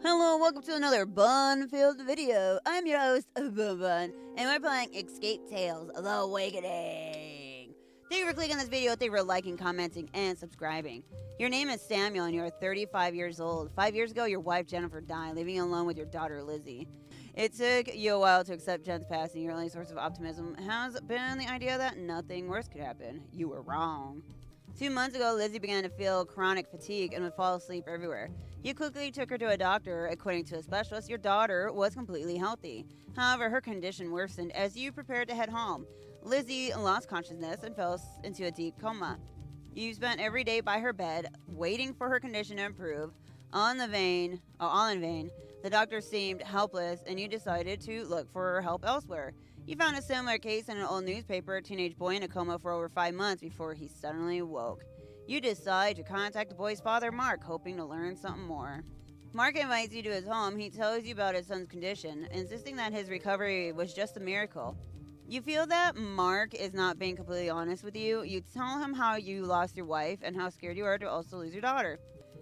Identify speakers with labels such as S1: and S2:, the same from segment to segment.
S1: Hello, welcome to another bun-filled video. I'm your host, BunBun, and we're playing Escape Tales: The Awakening. Thank you for clicking this video, thank you for liking, commenting, and subscribing. Your name is Samuel, and you're 35 years old. 5 years ago, your wife Jennifer died, leaving you alone with your daughter Lizzie. It took you a while to accept Jen's passing. Your only source of optimism has been the idea that nothing worse could happen. You were wrong. 2 months ago, Lizzie began to feel chronic fatigue and would fall asleep everywhere. You quickly took her to a doctor. According to a specialist, your daughter was completely healthy. However, her condition worsened as you prepared to head home. Lizzie lost consciousness and fell into a deep coma. You spent every day by her bed, waiting for her condition to improve. All in vain. The doctor seemed helpless, and you decided to look for help elsewhere. You found a similar case in an old newspaper, a teenage boy in a coma for over 5 months before he suddenly woke. You decide to contact the boy's father, Mark, hoping to learn something more. Mark invites you to his home. He tells you about his son's condition, insisting that his recovery was just a miracle. You feel that Mark is not being completely honest with you. You tell him how you lost your wife and how scared you are to also lose your daughter.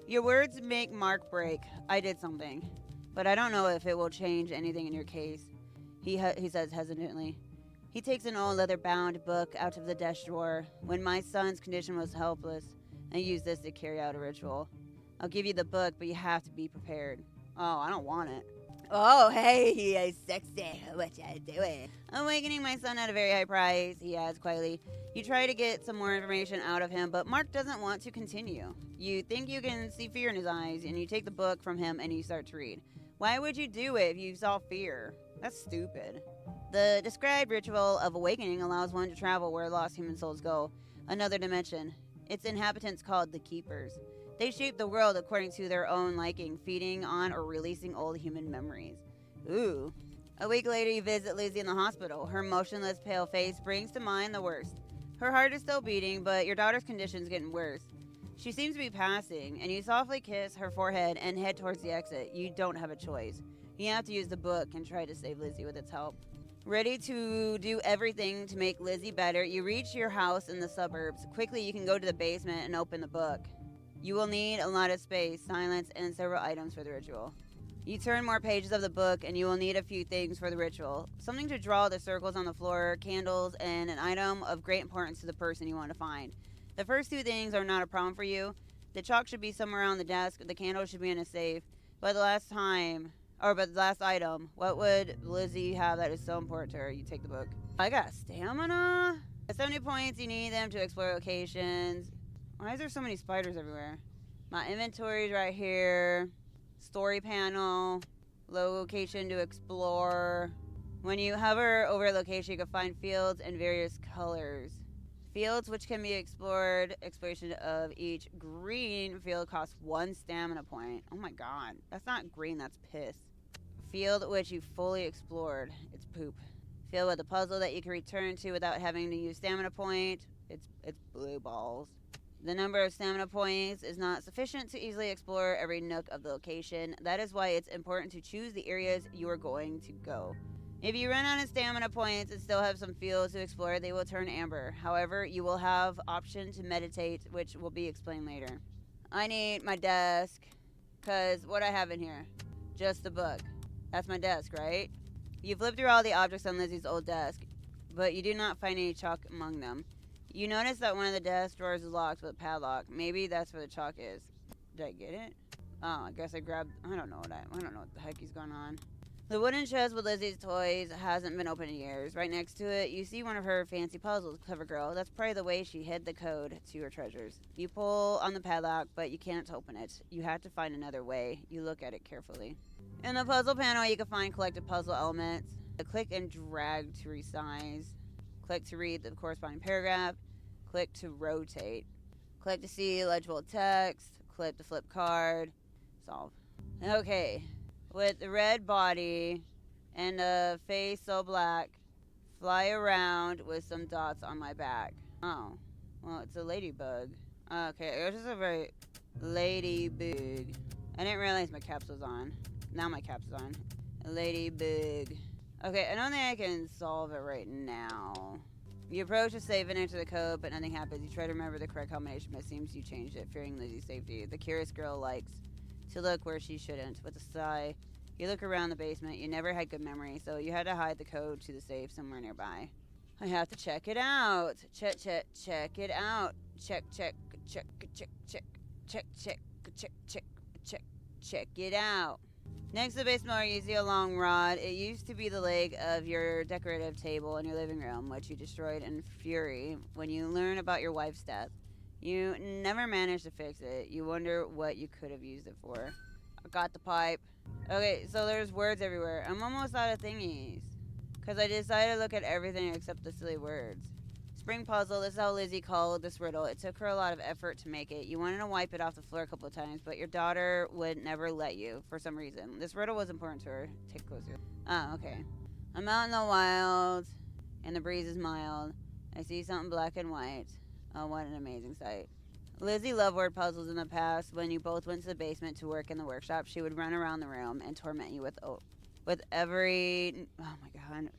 S1: Your words make Mark break. I did something, but I don't know if it will change anything in your case, he says hesitantly. He takes an old leather-bound book out of the desk drawer. When my son's condition was hopeless, I used this to carry out a ritual. I'll give you the book, but you have to be prepared. Oh, I don't want it. Oh, hey, sexy. What you doing? Awakening my son at a very high price, he adds quietly. You try to get some more information out of him, but Mark doesn't want to continue. You think you can see fear in his eyes, and you take the book from him and you start to read. Why would you do it if you saw fear? That's stupid. The described ritual of awakening allows one to travel where lost human souls go, another dimension. Its inhabitants called the Keepers. They shape the world according to their own liking, feeding on or releasing old human memories. Ooh. A week later, you visit Lizzie in the hospital. Her motionless, pale face brings to mind the worst. Her heart is still beating, but your daughter's condition is getting worse. She seems to be passing, and you softly kiss her forehead and head towards the exit. You don't have a choice. You have to use the book and try to save Lizzie with its help. Ready to do everything to make Lizzie better, you reach your house in the suburbs. Quickly, you can go to the basement and open the book. You will need a lot of space, silence, and several items for the ritual. You turn more pages of the book, and you will need a few things for the ritual. Something to draw the circles on the floor, candles, and an item of great importance to the person you want to find. The first two things are not a problem for you. The chalk should be somewhere on the desk, the candle should be in a safe. But the last item, what would Lizzie have that is so important to her? You take the book. I got stamina? At 70 points, you need them to explore locations. Why is there so many spiders everywhere? My inventory's right here. Story panel. Location to explore. When you hover over a location, you can find fields in various colors. Fields which can be explored. Exploration of each green field costs 1 stamina point. Oh my god. That's not green, that's piss. Field which you fully explored. It's poop. Field with a puzzle that you can return to without having to use stamina point. It's blue balls. The number of stamina points is not sufficient to easily explore every nook of the location. That is why it's important to choose the areas you are going to go. If you run out of stamina points and still have some fields to explore, they will turn amber. However, you will have option to meditate, which will be explained later. I need my desk, because what I have in here? Just the book. That's my desk, right? You flip through all the objects on Lizzie's old desk, but you do not find any chalk among them. You notice that one of the desk drawers is locked with a padlock. Maybe that's where the chalk is. Did I get it? Oh, I guess I grabbed... I don't know what the heck is going on. The wooden chest with Lizzie's toys hasn't been opened in years. Right next to it, you see one of her fancy puzzles. Clever girl. That's probably the way she hid the code to her treasures. You pull on the padlock, but you can't open it. You have to find another way. You look at it carefully. In the puzzle panel, you can find collected puzzle elements. Click and drag to resize. Click to read the corresponding paragraph. Click to rotate. Click to see legible text. Click to flip card. Solve. Okay. With the red body and a face so black, fly around with some dots on my back. Oh. Well, it's a ladybug. Okay, it was just a very ladybug. I didn't realize my caps was on. Now my caps is on. A ladybug. Okay, I don't think I can solve it right now. You approach the safe and enter the code, but nothing happens. You try to remember the correct combination, but it seems you changed it, fearing Lizzie's safety. The curious girl likes to look where she shouldn't. With a sigh, you look around the basement. You never had good memory, so you had to hide the code to the safe somewhere nearby. I have to check it out. Check it out. Check it out. Next to the basement you see a long rod. It used to be the leg of your decorative table in your living room, which you destroyed in fury when you learn about your wife's death. You never managed to fix it. You wonder what you could have used it for. I got the pipe. Okay, so there's words everywhere. I'm almost out of thingies. Because I decided to look at everything except the silly words. Spring puzzle, this is how Lizzie called this riddle. It took her a lot of effort to make it. You wanted to wipe it off the floor a couple of times, but your daughter would never let you for some reason. This riddle was important to her. Take it closer. Oh, okay. I'm out in the wild, and the breeze is mild. I see something black and white. Oh, what an amazing sight. Lizzie loved word puzzles in the past. When you both went to the basement to work in the workshop, she would run around the room and torment you with every, oh my god,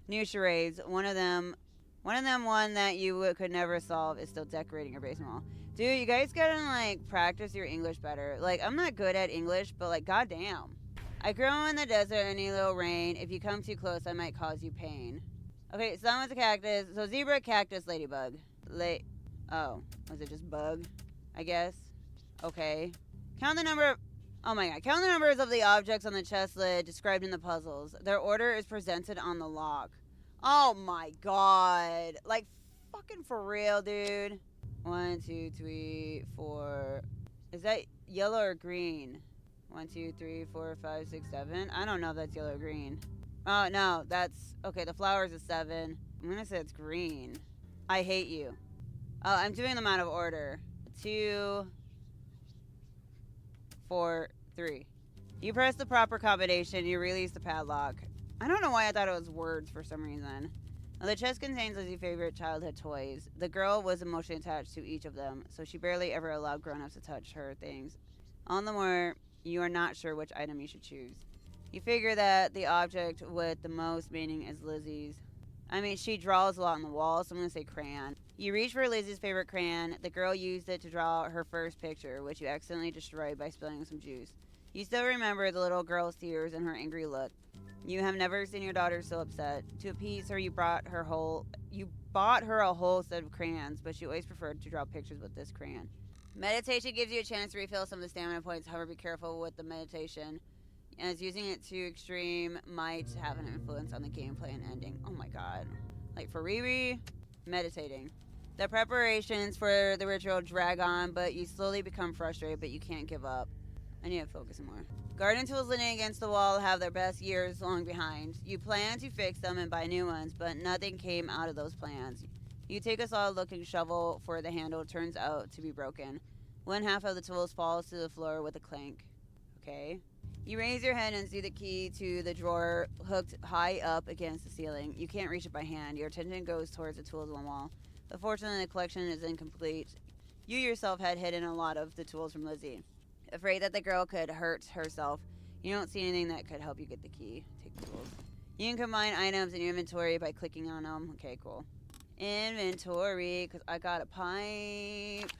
S1: new charades. One of them that you could never solve is still decorating your basement wall. Dude, you guys gotta, like, practice your English better. Like, I'm not good at English, but, like, goddamn. I grow in the desert and need a little rain. If you come too close, I might cause you pain. Okay, someone's a cactus. So zebra, cactus, ladybug. Oh, was it just bug? I guess. Okay. Count the numbers of the objects on the chest lid described in the puzzles. Their order is presented on the lock. Oh my god. Like, fucking for real, dude. 1, 2, 3, 4. Is that yellow or green? 1, 2, 3, 4, 5, 6, 7. I don't know if that's yellow or green. Oh, no. That's... Okay, the flowers is 7. I'm gonna say it's green. I hate you. Oh, I'm doing them out of order. 2, 4, 3. You press the proper combination. You release the padlock. I don't know why I thought it was words for some reason. Now, the chest contains Lizzie's favorite childhood toys. The girl was emotionally attached to each of them, so she barely ever allowed grown-ups to touch her things. On the more, you are not sure which item you should choose. You figure that the object with the most meaning is Lizzie's. I mean, she draws a lot on the wall, so I'm going to say crayon. You reach for Lizzie's favorite crayon. The girl used it to draw her first picture, which you accidentally destroyed by spilling some juice. You still remember the little girl's tears and her angry look. You have never seen your daughter so upset. To appease her, you bought her a whole set of crayons, but she always preferred to draw pictures with this crayon. Meditation gives you a chance to refill some of the stamina points. However, be careful with the meditation, as using it to extreme might have an influence on the gameplay and ending. Oh my god. Like, for Riri, meditating. The preparations for the ritual drag on, but you slowly become frustrated, but you can't give up. I need to focus more. Garden tools leaning against the wall have their best years long behind. You plan to fix them and buy new ones, but nothing came out of those plans. You take a solid-looking shovel for the handle. Turns out to be broken. One half of the tools falls to the floor with a clank. Okay. You raise your head and see the key to the drawer hooked high up against the ceiling. You can't reach it by hand. Your attention goes towards the tools on the wall. Unfortunately, the collection is incomplete. You yourself had hidden a lot of the tools from Lizzie. Afraid that the girl could hurt herself, you don't see anything that could help you get the key. Take the tools. You can combine items in your inventory by clicking on them. Okay, cool. Inventory, because I got a pipe.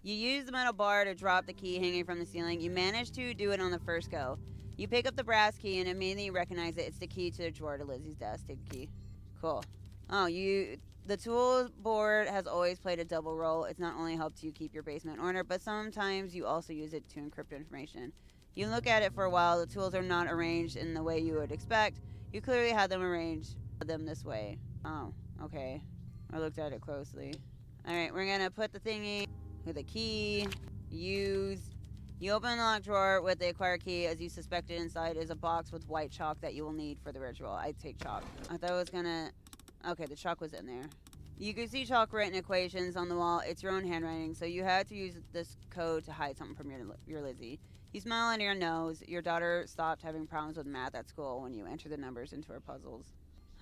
S1: You use the metal bar to drop the key hanging from the ceiling. You manage to do it on the first go. You pick up the brass key and immediately recognize it. It's the key to the drawer to Lizzie's desk. Take the key. Cool. Oh, the tool board has always played a double role. It's not only helped you keep your basement in order, but sometimes you also use it to encrypt information. You look at it for a while. The tools are not arranged in the way you would expect. You clearly had them arranged this way. Oh, okay. I looked at it closely. Alright, we're gonna put the thingy with a key. Use. You open the locked drawer with the acquired key. As you suspected, inside is a box with white chalk that you will need for the ritual. I take chalk. I thought it was gonna... Okay, the chalk was in there. You can see chalk written equations on the wall. It's your own handwriting, so you had to use this code to hide something from your Lizzie. You smile under your nose. Your daughter stopped having problems with math at school when you enter the numbers into her puzzles.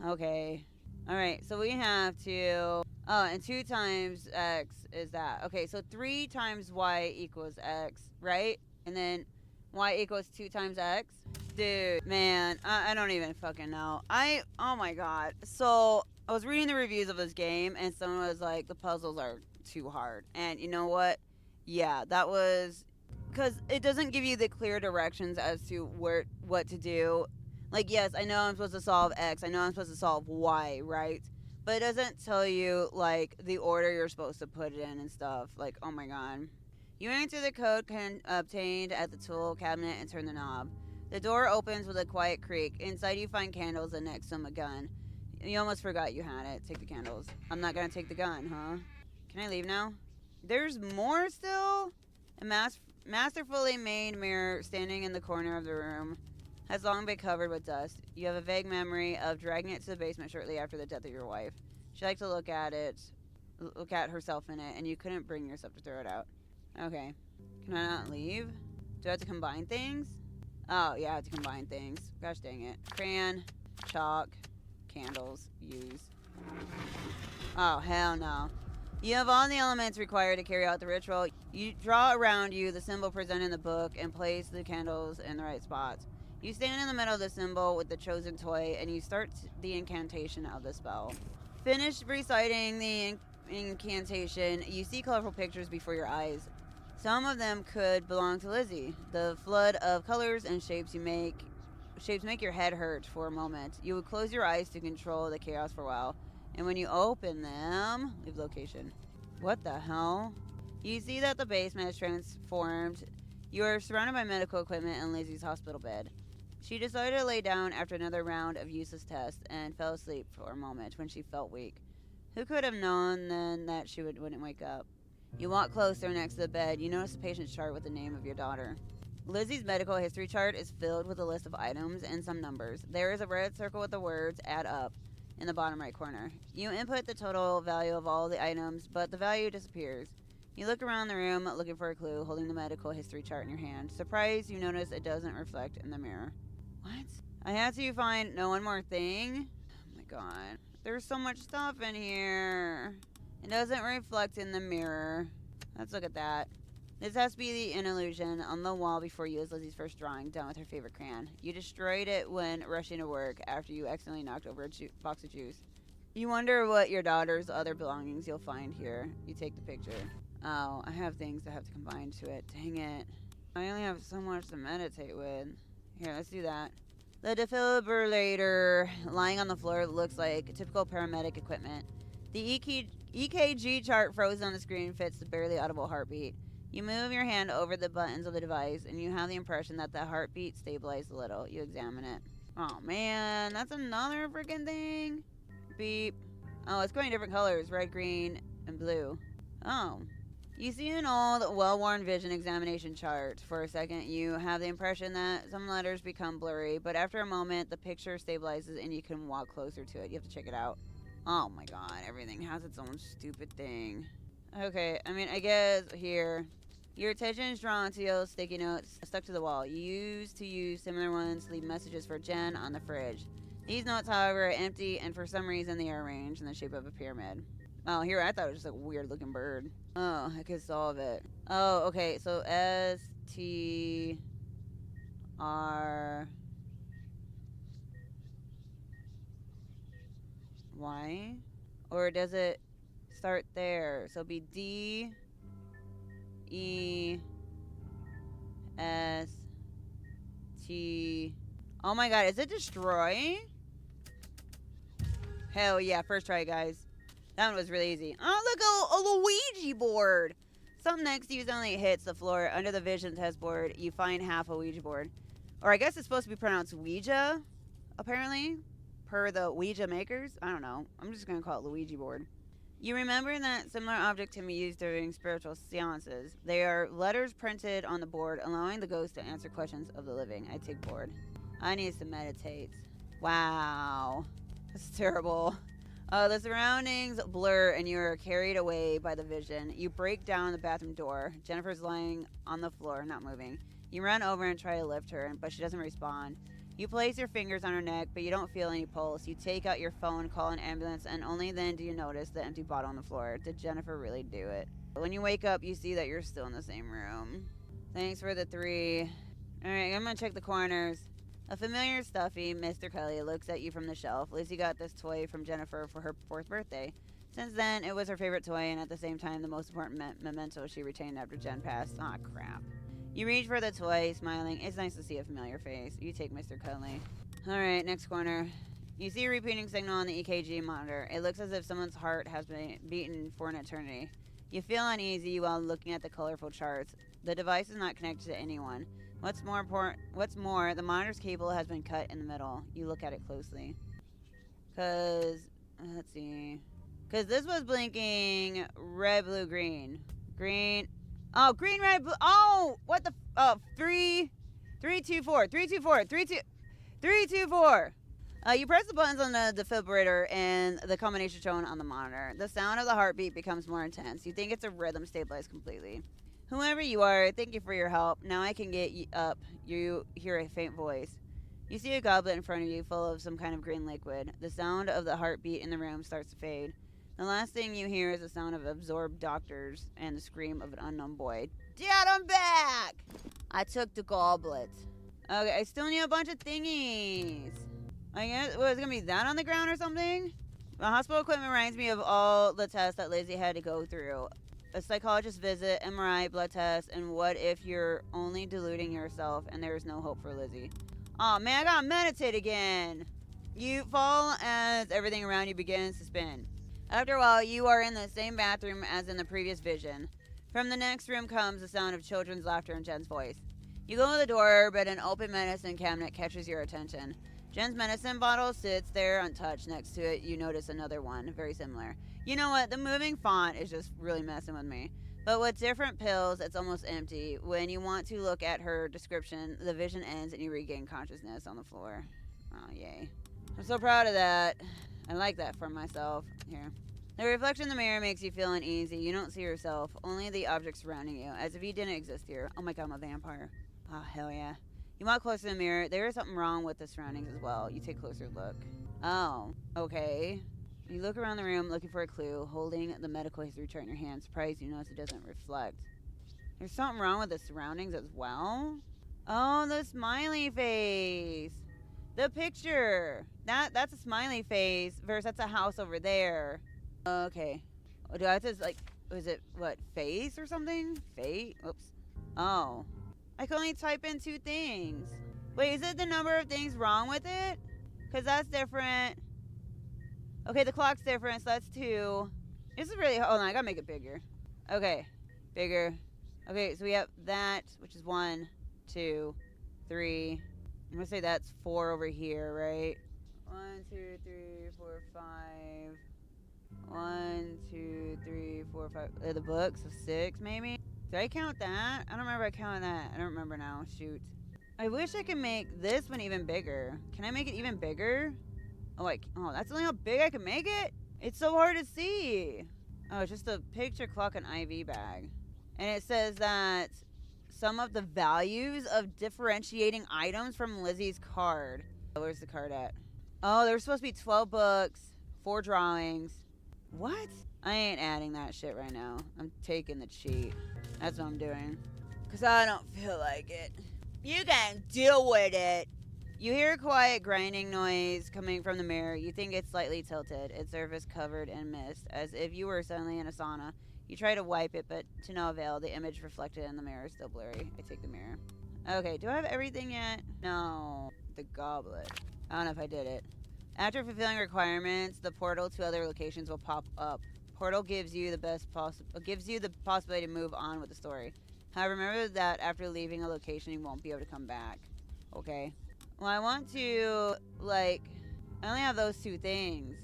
S1: Okay. Alright, so we have to... Oh, and 2 times x is that. Okay, so 3 times y equals x, right? And then y equals 2 times x? Dude, man, I don't even fucking know. Oh my god. So, I was reading the reviews of this game, and someone was like, the puzzles are too hard. And you know what? Yeah, that was because it doesn't give you the clear directions as to what to do. Like, yes, I know I'm supposed to solve X. I know I'm supposed to solve Y, right? But it doesn't tell you, like, the order you're supposed to put it in and stuff. Like, oh my god. You enter the code obtained at the tool cabinet and turn the knob. The door opens with a quiet creak. Inside you find candles and next to them a gun. You almost forgot you had it. Take the candles. I'm not gonna take the gun, huh? Can I leave now? There's more still? A masterfully made mirror standing in the corner of the room has long been covered with dust. You have a vague memory of dragging it to the basement shortly after the death of your wife. She liked to look at herself in it, and you couldn't bring yourself to throw it out. Okay. Can I not leave? Do I have to combine things? Oh, yeah, I have to combine things. Gosh dang it. Crayon, chalk, candles, use. Oh, hell no. You have all the elements required to carry out the ritual. You draw around you the symbol presented in the book and place the candles in the right spots. You stand in the middle of the symbol with the chosen toy and you start the incantation of the spell. Finish reciting the incantation, you see colorful pictures before your eyes. Some of them could belong to Lizzie. The flood of colors and shapes make your head hurt for a moment. You would close your eyes to control the chaos for a while. And when you open them, leave location. What the hell? You see that the basement is transformed. You are surrounded by medical equipment and Lizzie's hospital bed. She decided to lay down after another round of useless tests and fell asleep for a moment when she felt weak. Who could have known then that she wouldn't wake up? You walk closer next to the bed. You notice the patient's chart with the name of your daughter. Lizzie's medical history chart is filled with a list of items and some numbers. There is a red circle with the words add up in the bottom right corner. You input the total value of all the items, but the value disappears. You look around the room looking for a clue, holding the medical history chart in your hand. Surprised, you notice it doesn't reflect in the mirror. What? I had to find one more thing? Oh my god. There's so much stuff in here. It doesn't reflect in the mirror. Let's look at that. This has to be an illusion on the wall before you is Lizzie's first drawing, done with her favorite crayon. You destroyed it when rushing to work after you accidentally knocked over a box of juice. You wonder what your daughter's other belongings you'll find here. You take the picture. Oh, I have things I have to combine to it. Dang it. I only have so much to meditate with. Here, let's do that. The defibrillator lying on the floor looks like typical paramedic equipment. The EKG chart frozen on the screen fits the barely audible heartbeat. You move your hand over the buttons of the device, and you have the impression that the heartbeat stabilized a little. You examine it. Oh, man. That's another freaking thing. Beep. Oh, it's going different colors. Red, green, and blue. Oh. You see an old, well-worn vision examination chart. For a second, you have the impression that some letters become blurry, but after a moment, the picture stabilizes, and you can walk closer to it. You have to check it out. Oh, my God. Everything has its own stupid thing. Okay, I guess here. Your attention is drawn to yellow sticky notes stuck to the wall. You used to use similar ones to leave messages for Jen on the fridge. These notes, however, are empty, and for some reason they are arranged in the shape of a pyramid. Oh, here, I thought it was just a weird-looking bird. Oh, I could solve it. Oh, okay, so S-T-R... Y? Or does it start there? So it'd be D... E S T. Oh my god, is it destroy? Hell yeah, first try, guys. That one was really easy. Oh, look, a Luigi board. Something next to you only hits the floor. Under the vision test board, you find half a Ouija board. Or I guess it's supposed to be pronounced Ouija, apparently, per the Ouija makers. I don't know. I'm just going to call it Luigi board. You remember that similar object can be used during spiritual seances. They are letters printed on the board, allowing the ghost to answer questions of the living. I take board. I need to meditate. Wow. That's terrible. The surroundings blur and you are carried away by the vision. You break down the bathroom door. Jennifer's lying on the floor, not moving. You run over and try to lift her, but she doesn't respond. You place your fingers on her neck, but you don't feel any pulse. You take out your phone, call an ambulance, and only then do you notice the empty bottle on the floor. Did Jennifer really do it? When you wake up, you see that you're still in the same room. Thanks for the 3. Alright, I'm gonna check the corners. A familiar stuffy Mr. Kelly looks at you from the shelf. Lizzie got this toy from Jennifer for her 4th birthday. Since then, it was her favorite toy and at the same time the most important memento she retained after Jen passed. Aw, crap. You reach for the toy, smiling. It's nice to see a familiar face. You take Mr. Cuddly. Alright, next corner. You see a repeating signal on the EKG monitor. It looks as if someone's heart has been beaten for an eternity. You feel uneasy while looking at the colorful charts. The device is not connected to anyone. What's more, the monitor's cable has been cut in the middle. You look at it closely. Let's see. Because this was blinking red, blue, green. Green. Oh, green, red, blue. Oh, what the? Oh, 3, 3, 2, 4. 3, 2, 4. 3, 2, 3, 2, 4. You press the buttons on the defibrillator and the combination shown on the monitor. The sound of the heartbeat becomes more intense. You think it's a rhythm stabilized completely. Whoever you are, thank you for your help. Now I can get you up. You hear a faint voice. You see a goblet in front of you full of some kind of green liquid. The sound of the heartbeat in the room starts to fade. The last thing you hear is the sound of absorbed doctors and the scream of an unknown boy. Dad, I'm back! I took the goblet. Okay, I still need a bunch of thingies. I guess, what, is it gonna be that on the ground or something? The hospital equipment reminds me of all the tests that Lizzie had to go through. A psychologist visit, MRI, blood test, and what if you're only deluding yourself and there is no hope for Lizzie? Aw, man, I gotta meditate again. You fall as everything around you begins to spin. After a while, you are in the same bathroom as in the previous vision. From the next room comes the sound of children's laughter and Jen's voice. You go to the door, but an open medicine cabinet catches your attention. Jen's medicine bottle sits there untouched. Next to it, you notice another one, very similar. You know what? The moving font is just really messing with me. But with different pills, it's almost empty. When you want to look at her description, the vision ends and you regain consciousness on the floor. Oh, yay. I'm so proud of that. I like that for myself. Here. The reflection in the mirror makes you feel uneasy. You don't see yourself, only the objects surrounding you, as if you didn't exist here. Oh my god, I'm a vampire. Oh, hell yeah. You walk closer to the mirror. There is something wrong with the surroundings as well. You take a closer look. Oh, okay. You look around the room looking for a clue, holding the medical history chart in your hand. Surprised you notice it doesn't reflect. There's something wrong with the surroundings as well? Oh, the smiley face. The picture. That's a smiley face versus that's a house over there. Okay. Do I have to, like, was it, what, face or something? Fate? Oops. Oh. I can only type in 2 things. Wait, is it the number of things wrong with it? Because that's different. Okay, the clock's different, so that's 2. This is really, hold on, I gotta make it bigger. Okay, bigger. Okay, so we have that, which is 1, 2, 3. I'm gonna say that's 4 over here, right? 1, 2, 3, 4, 5. 1, 2, 3, 4, 5. The books, so 6 maybe? Did I count that? I don't remember I counted that. I don't remember now. Shoot. I wish I could make this one even bigger. Can I make it even bigger? Oh, oh, that's only how big I can make it? It's so hard to see. Oh, it's just a picture, clock, and IV bag. And it says that some of the values of differentiating items from Lizzie's card. Where's the card at? Oh, there were supposed to be 12 books, 4 drawings. What? I ain't adding that shit right now. I'm taking the cheat. That's what I'm doing. Because I don't feel like it. You can deal with it. You hear a quiet grinding noise coming from the mirror. You think it's slightly tilted, its surface covered in mist, as if you were suddenly in a sauna. You try to wipe it, but to no avail. The image reflected in the mirror is still blurry. I take the mirror. Okay, do I have everything yet? No. The goblet. I don't know if I did it. After fulfilling requirements, the portal to other locations will pop up. Portal gives you the possibility to move on with the story. However, remember that after leaving a location, you won't be able to come back. Okay. Well, I want to, I only have those 2 things.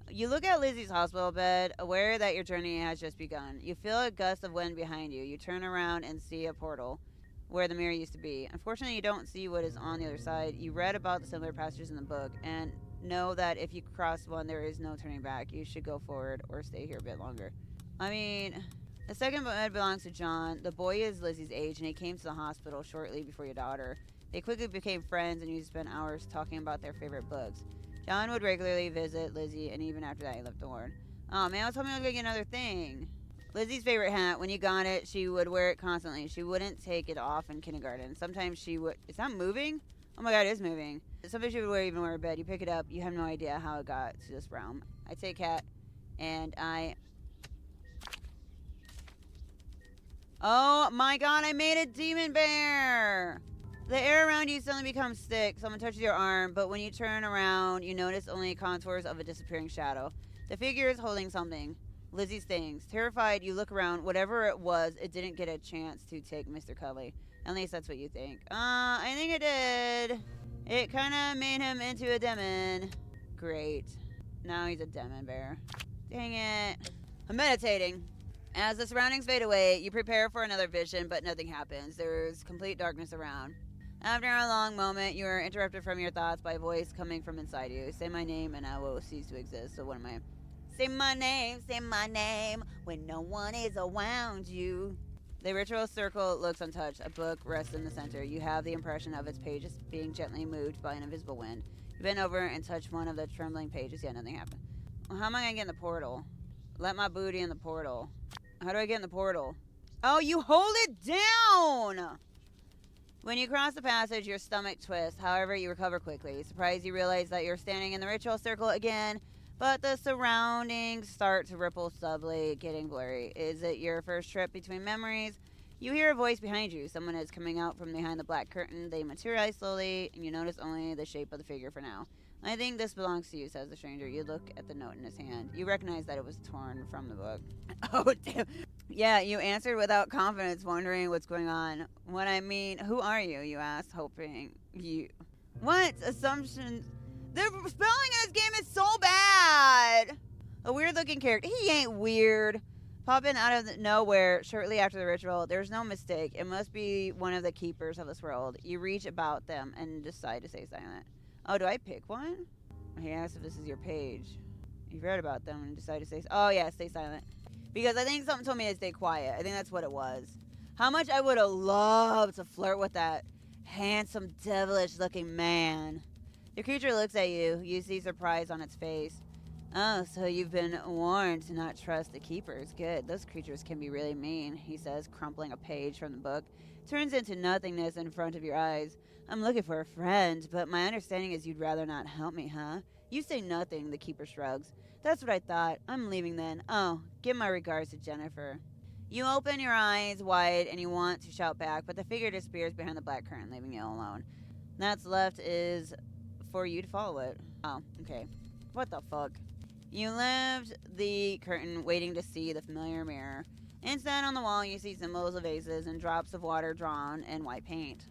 S1: You look at Lizzie's hospital bed, aware that your journey has just begun. You feel a gust of wind behind you. You turn around and see a portal where the mirror used to be. Unfortunately, you don't see what is on the other side. You read about the similar passages in the book and know that if you cross one, there is no turning back. You should go forward or stay here a bit longer. I mean, the second bed belongs to John. The boy is Lizzie's age, and he came to the hospital shortly before your daughter. They quickly became friends and used to spend hours talking about their favorite books. John would regularly visit Lizzie, and even after that, he left the ward. Oh, man, I was hoping I was going to get another thing. Lizzie's favorite hat, when you got it, she would wear it constantly. She wouldn't take it off in kindergarten. Sometimes she would... Is that moving? Oh my god, it is moving. Sometimes she would even wear a bed. You pick it up, you have no idea how it got to this realm. I take Cat, and I... Oh my god, I made a demon bear! The air around you suddenly becomes thick. Someone touches your arm, but when you turn around, you notice only contours of a disappearing shadow. The figure is holding something. Lizzie stings. Terrified, you look around. Whatever it was, it didn't get a chance to take Mr. Cuddly. At least that's what you think. I think it did. It kind of made him into a demon. Great. Now he's a demon bear. Dang it. I'm meditating. As the surroundings fade away, you prepare for another vision, but nothing happens. There's complete darkness around. After a long moment, you are interrupted from your thoughts by a voice coming from inside you. Say my name and I will cease to exist. So what am I? Say my name when no one is around you. The ritual circle looks untouched. A book rests in the center. You have the impression of its pages being gently moved by an invisible wind. You bend over and touch one of the trembling pages, yet nothing happened. Well, how am I going to get in the portal? Let my booty in the portal. How do I get in the portal? Oh, you hold it down! When you cross the passage, your stomach twists. However, you recover quickly. Surprised, you realize that you're standing in the ritual circle again, but the surroundings start to ripple subtly, getting blurry. Is it your first trip between memories? You hear a voice behind you. Someone is coming out from behind the black curtain. They materialize slowly, and you notice only the shape of the figure for now. I think this belongs to you, says the stranger. You look at the note in his hand. You recognize that it was torn from the book. Oh, damn. Yeah, you answered without confidence, wondering what's going on. What I mean, who are you? You asked, hoping you... What? Assumptions? The spelling in this game is so bad! A weird-looking character. He ain't weird. Popping out of nowhere shortly after the ritual, there's no mistake. It must be one of the keepers of this world. You reach about them and decide to stay silent. Oh, do I pick one? He asked if this is your page. You read about them and decided to stay... Oh, yeah, stay silent. Because I think something told me to stay quiet. I think that's what it was. How much I would have loved to flirt with that handsome, devilish-looking man. The creature looks at you. You see surprise on its face. Oh, so you've been warned to not trust the keepers. Good. Those creatures can be really mean, he says, crumpling a page from the book. Turns into nothingness in front of your eyes. I'm looking for a friend, but my understanding is you'd rather not help me, huh? You say nothing, the keeper shrugs. That's what I thought. I'm leaving then. Oh, give my regards to Jennifer. You open your eyes wide and you want to shout back, but the figure disappears behind the black curtain, leaving you alone. That's left is for you to follow it. Oh, okay. What the fuck? You lift the curtain, waiting to see the familiar mirror. Instead, on the wall, you see symbols of vases and drops of water drawn in white paint.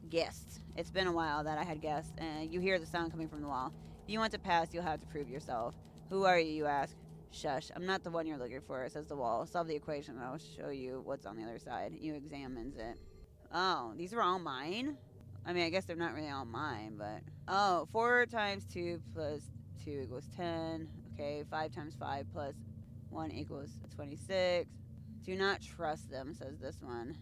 S1: Guests. It's been a while that I had guests, and you hear the sound coming from the wall. If you want to pass, you'll have to prove yourself. Who are you ask. Shush, I'm not the one you're looking for, says the wall. Solve the equation, and I'll show you what's on the other side. You examines it. Oh, these were all mine? I mean, I guess they're not really all mine, but... Oh, 4 times 2 plus 2 equals 10. Okay, 5 times 5 plus 1 equals 26. Do not trust them, says this one.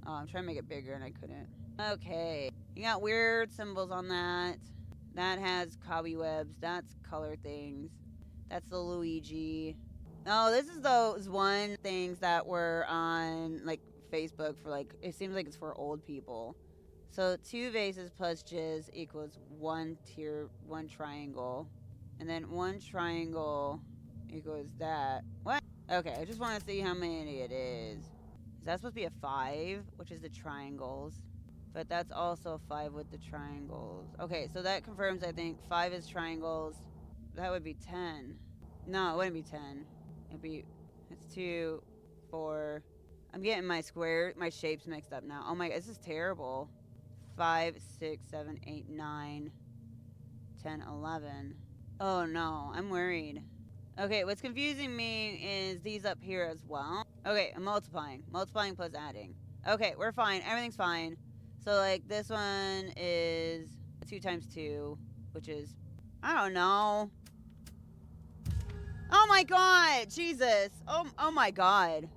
S1: Oh, I'm trying to make it bigger and I couldn't. Okay. You got weird symbols on that. That has cobwebs. That's color things. That's the Luigi. Oh, this is those one things that were on, like, Facebook for, like, it seems like it's for old people. So 2 vases plus jizz equals 1 triangle. And then 1 triangle equals that. What? Okay, I just want to see how many it is. Is that supposed to be a 5, which is the triangles? But that's also a 5 with the triangles. Okay, so that confirms, I think, 5 is triangles. That would be 10. No, it wouldn't be 10. It'd be, it's 2, 4. I'm getting my shapes mixed up now. Oh my, this is terrible. 5, 6, 7, 8, 9, 10, 11. Oh no, I'm worried. Okay, what's confusing me is these up here as well. Okay, I'm multiplying. Multiplying plus adding. Okay, we're fine. Everything's fine. So, like, this one is 2 times 2, which is, I don't know. Oh my god! Jesus! Oh my god.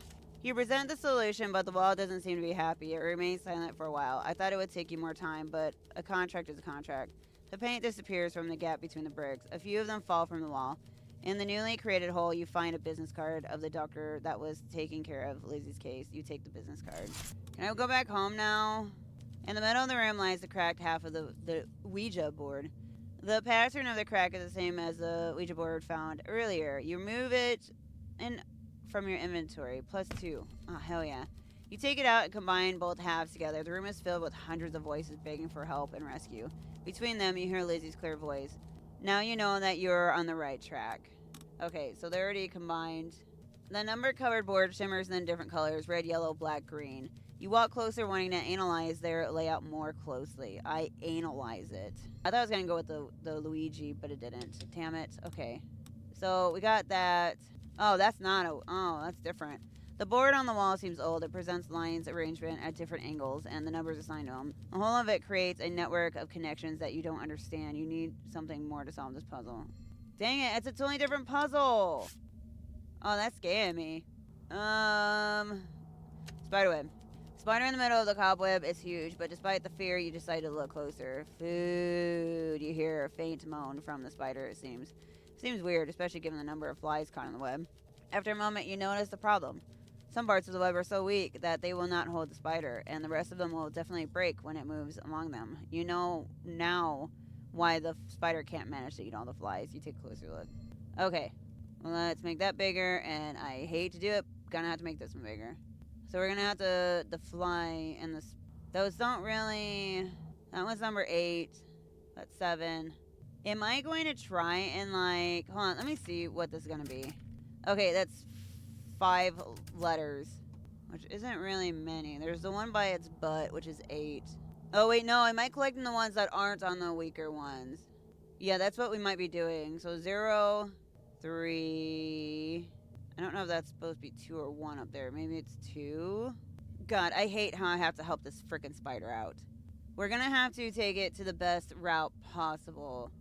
S1: You present the solution, but the wall doesn't seem to be happy. It remains silent for a while. I thought it would take you more time, but a contract is a contract. The paint disappears from the gap between the bricks. A few of them fall from the wall. In the newly created hole, you find a business card of the doctor that was taking care of Lizzie's case. You take the business card. Can I go back home now? In the middle of the room lies the cracked half of the Ouija board. The pattern of the crack is the same as the Ouija board found earlier. You remove it from your inventory. +2. Oh, hell yeah. You take it out and combine both halves together. The room is filled with hundreds of voices begging for help and rescue. Between them, you hear Lizzie's clear voice. Now you know that you're on the right track. Okay, so they're already combined. The number-covered board shimmers in different colors, red, yellow, black, green. You walk closer, wanting to analyze their layout more closely. I analyze it. I thought I was going to go with the Luigi, but it didn't. Damn it. Okay. So we got that. Oh, that's not a... Oh, that's different. The board on the wall seems old. It presents lines arrangement at different angles, and the numbers assigned to them. The whole of it creates a network of connections that you don't understand. You need something more to solve this puzzle. Dang it, it's a totally different puzzle. Oh, that's scaring me. Spiderweb. Spider in the middle of the cobweb is huge, but despite the fear, you decide to look closer. Food. You hear a faint moan from the spider, it seems. Seems weird, especially given the number of flies caught in the web. After a moment, you notice the problem. Some parts of the web are so weak that they will not hold the spider, and the rest of them will definitely break when it moves among them. You know now why the spider can't manage to eat all the flies. You take a closer look. Okay, well, let's make that bigger, and I hate to do it. Gonna have to make this one bigger. So we're gonna have to the fly and the those don't really. That one's number 8. That's 7. Am I going to try and like? Hold on, let me see what this is gonna be. Okay, that's 5 letters, which isn't really many. There's the one by its butt, which is 8. Oh wait, no, am I collecting the ones that aren't on the weaker ones? Yeah, that's what we might be doing. So 0, 3. I don't know if that's supposed to be 2 or 1 up there. Maybe it's 2. God, I hate how I have to help this frickin' spider out. We're gonna have to take it to the best route possible.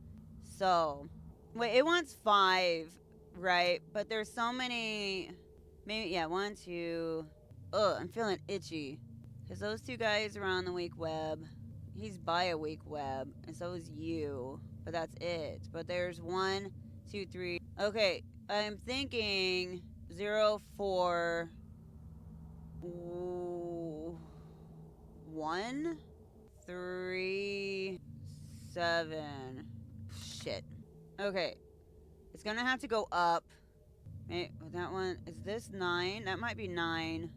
S1: So, wait, it wants 5, right? But there's so many. Maybe, yeah, 1, 2. Ugh, I'm feeling itchy. Because those 2 guys are on the weak web. He's by a weak web. And so is you. But that's it. But there's 1, 2, 3. Okay, I'm thinking 0, 4, 1, 3, 7. Shit. Okay. It's gonna have to go up. That one, is this 9? That might be 9.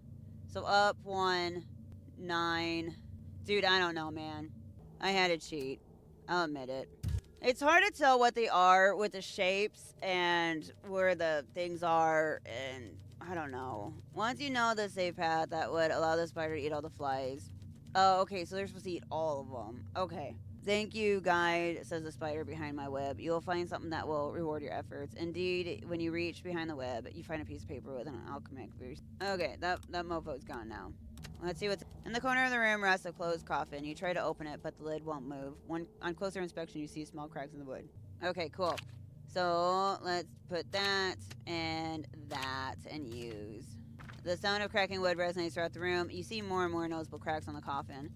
S1: So up 1, 9. Dude, I don't know, man. I had to cheat. I'll admit it. It's hard to tell what they are with the shapes and where the things are, and I don't know. Once you know the safe path that would allow the spider to eat all the flies. Oh, okay, so they're supposed to eat all of them. Okay. Thank you, guide, says the spider behind my web. You will find something that will reward your efforts. Indeed, when you reach behind the web, you find a piece of paper with an alchemic boost. Okay, that mofo's gone now. Let's see what's... In the corner of the room rests a closed coffin. You try to open it, but the lid won't move. On closer inspection, you see small cracks in the wood. Okay, cool. So, let's put that and use. The sound of cracking wood resonates throughout the room. You see more and more noticeable cracks on the coffin.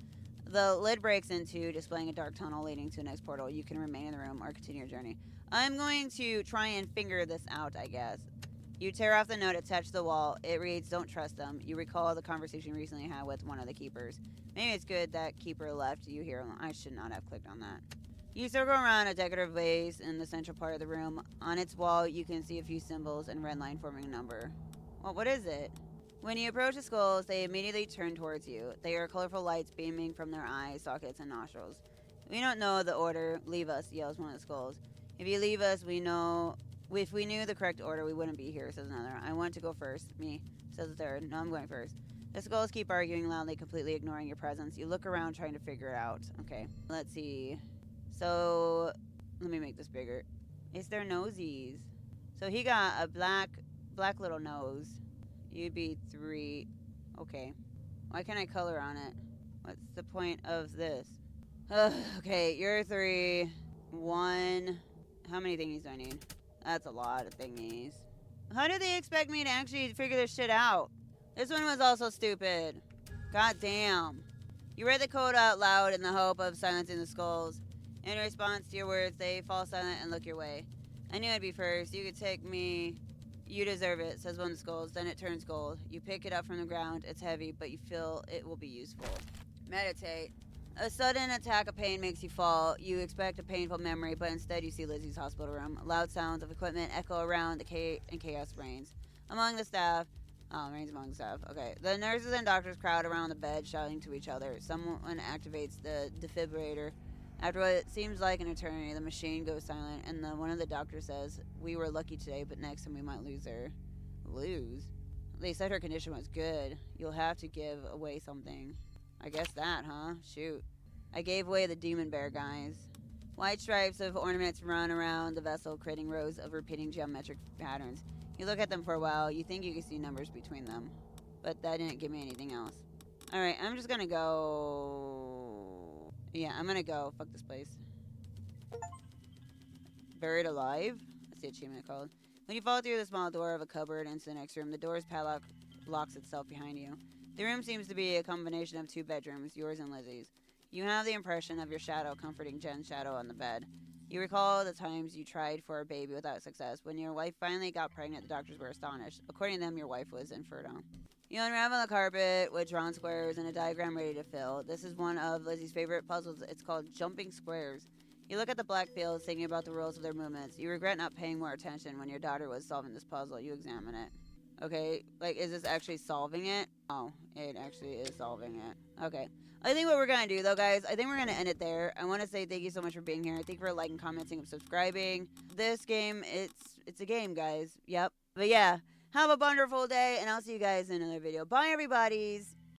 S1: The lid breaks in two, displaying a dark tunnel leading to the next portal. You can remain in the room or continue your journey. I'm going to try and figure this out, I guess. You tear off the note attached to the wall. It reads, "Don't trust them." You recall the conversation you recently had with one of the keepers. Maybe it's good that keeper left you here. I should not have clicked on that. You circle around a decorative vase in the central part of the room. On its wall, you can see a few symbols and red line forming a number. Well, what is it? When you approach the skulls, they immediately turn towards you. They are colorful lights beaming from their eyes, sockets, and nostrils. "We don't know the order. Leave us," yells one of the skulls. "If you leave us, we know... If we knew the correct order, we wouldn't be here," says another. "I want to go first." "Me," says the third. "No, I'm going first." The skulls keep arguing loudly, completely ignoring your presence. You look around trying to figure it out. Okay, let's see. So, let me make this bigger. It's their nosies. So he got a black little nose. You'd be 3. Okay. Why can't I color on it? What's the point of this? Okay, you're 3. 1. How many thingies do I need? That's a lot of thingies. How do they expect me to actually figure this shit out? This one was also stupid. God damn. You read the code out loud in the hope of silencing the skulls. In response to your words, they fall silent and look your way. "I knew I'd be first. You could take me. You deserve it," says one of the skulls. Then it turns gold. You pick it up from the ground. It's heavy, but you feel it will be useful. Meditate. A sudden attack of pain makes you fall. You expect a painful memory, but instead you see Lizzie's hospital room. Loud sounds of equipment echo around and chaos reigns. Among the staff, Oh, rains among stuff. Okay. The nurses and doctors crowd around the bed, shouting to each other. Someone activates the defibrillator. After what seems like an eternity, the machine goes silent, and one of the doctors says, "We were lucky today, but next time we might lose her." Lose? They said her condition was good. You'll have to give away something. I guess that, huh? Shoot. I gave away the demon bear, guys. White stripes of ornaments run around the vessel, creating rows of repeating geometric patterns. You look at them for a while, you think you can see numbers between them. But that didn't give me anything else. Alright, I'm just gonna go... Yeah, I'm gonna go. Fuck this place. Buried alive? That's the achievement called. When you fall through the small door of a cupboard into the next room, the door's padlock locks itself behind you. The room seems to be a combination of 2 bedrooms, yours and Lizzie's. You have the impression of your shadow comforting Jen's shadow on the bed. You recall the times you tried for a baby without success. When your wife finally got pregnant, the doctors were astonished. According to them, your wife was infertile. You unravel the carpet with drawn squares and a diagram ready to fill. This is one of Lizzie's favorite puzzles. It's called Jumping Squares. You look at the black fields, thinking about the rules of their movements. You regret not paying more attention when your daughter was solving this puzzle. You examine it. Okay, like, is this actually solving it? Oh, it actually is solving it. Okay. I think what we're going to do, though, guys, I think we're going to end it there. I want to say thank you so much for being here. Thank you for liking, commenting, and subscribing. This game, it's a game, guys. Yep. But yeah, have a wonderful day, and I'll see you guys in another video. Bye, everybody's.